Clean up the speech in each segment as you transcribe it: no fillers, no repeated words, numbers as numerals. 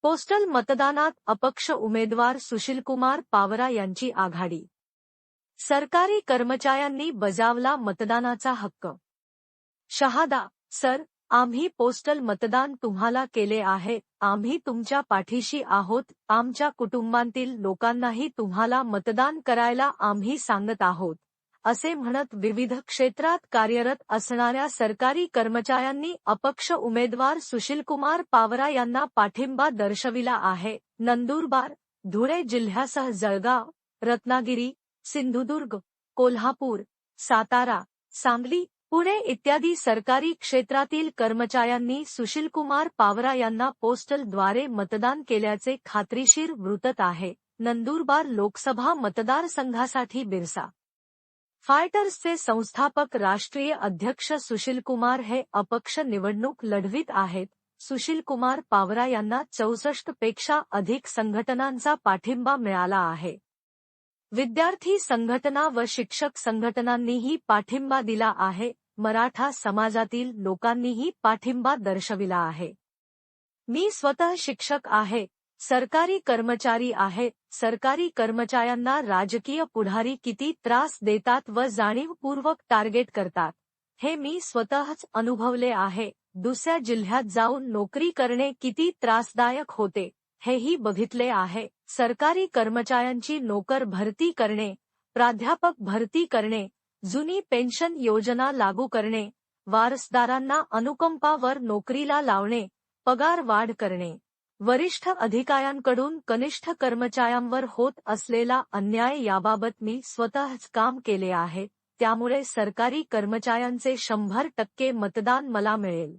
Postal मतदानात अपक्ष उमेदवार सुशीलकुमार पावरा यांची आघाडी. सरकारी कर्मचाऱ्यांनी बजावला मतदानाचा हक्क. शहादा. सर, आम्ही पोस्टल मतदान तुम्हाला केले आहे. आम्ही तुमच्या पाठीशी आहोत. आमच्या कुटुंबातील लोकांनाही तुम्हाला मतदान करायला आम्ही सांगत आहोत, असे म्हणत विविध क्षेत्रात कार्यरत असणाऱ्या सरकारी कर्मचाऱ्यांनी अपक्ष उमेदवार सुशीलकुमार पावरा यांना पाठिंबा दर्शविला आहे. नंदुरबार, धुळे जिल्ह्यासह जळगाव, रत्नागिरी, सिंधुदुर्ग, कोल्हापूर, सातारा, सांगली, पुणे इत्यादी सरकारी क्षेत्रातील कर्मचाऱ्यांनी सुशीलकुमार पावरा यांना पोस्टलद्वारे मतदान केल्याचे खात्रीशीर वृत्त आहे. नंदुरबार लोकसभा मतदारसंघासाठी बिरसा फायटर्सचे संस्थापक राष्ट्रीय अध्यक्ष सुशीलकुमार हे अपक्ष निवडणूक लढवित आहेत. सुशीलकुमार पावरा यांना 64 पेक्षा अधिक संघटनांचा पाठिंबा मिळाला आहे. विद्यार्थी संघटना व शिक्षक संघटनांनीही पाठिंबा दिला आहे. मराठा समाजातील लोकांनीही पाठिंबा दर्शविला आहे. मी स्वतः शिक्षक आहे, सरकारी कर्मचारी आहे. सरकारी कर्मचाऱ्यांना राजकीय पुढारी किती त्रास देतात व जाणीवपूर्वक टार्गेट करतात, हे मी स्वतःच अनुभवले आहे. दुसऱ्या जिल्ह्यात जाऊन नोकरी करणे किती त्रासदायक होते, हेही बघितले आहे. सरकारी कर्मचाऱ्यांची नोकर भरती करणे, प्राध्यापक भरती करणे, जुनी पेन्शन योजना लागू करणे, वारसदारांना अनुकंपावर नोकरीला लावणे, पगार वाढ करणे, वरिष्ठ अधिकाऱ्यांकडून कनिष्ठ कर्मचाऱ्यांवर होत असलेला अन्याय याबाबत मी स्वतःच काम केले आहे. त्यामुळे सरकारी कर्मचाऱ्यांचे 100% मतदान मला मिळेल,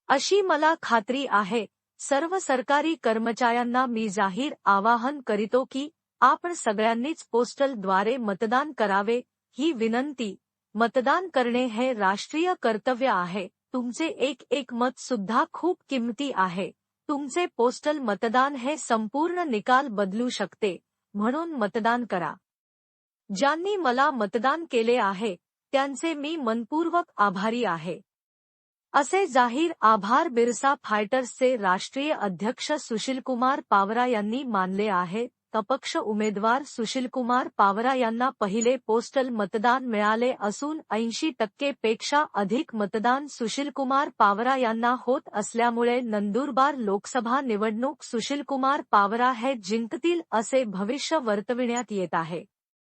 अशी मला खात्री आहे. सर्व सरकारी कर्मचाऱ्यांना मी जाहीर आवाहन करीतो की आपण सगळ्यांनीच पोस्टलद्वारे मतदान करावे. ही विनंती. मतदान करणे हे राष्ट्रीय कर्तव्य आहे. तुमचे एक मत सुद्धा खूप किमती आहे. तुमचे पोस्टल मतदान हे संपूर्ण निकाल बदलू शकते. म्हणून मतदान करा. ज्यांनी मला मतदान केले आहे त्यांचे मी मनपूर्वक आभारी आहे, असे जाहीर आभार बिरसा फायटर्सचे राष्ट्रीय अध्यक्ष सुशीलकुमार पावरा यांनी मानले आहे. अपक्ष उमेदवार सुशीलकुमार पावरा यांना पहिले पोस्टल मतदान मिळाले असून 80% पेक्षा अधिक मतदान सुशीलकुमार पावरा यांना होत असल्यामुळे नंदुरबार लोकसभा निवडणूक सुशीलकुमार पावरा हे जिंकतील असे भविष्य वर्तविण्यात येत आहे.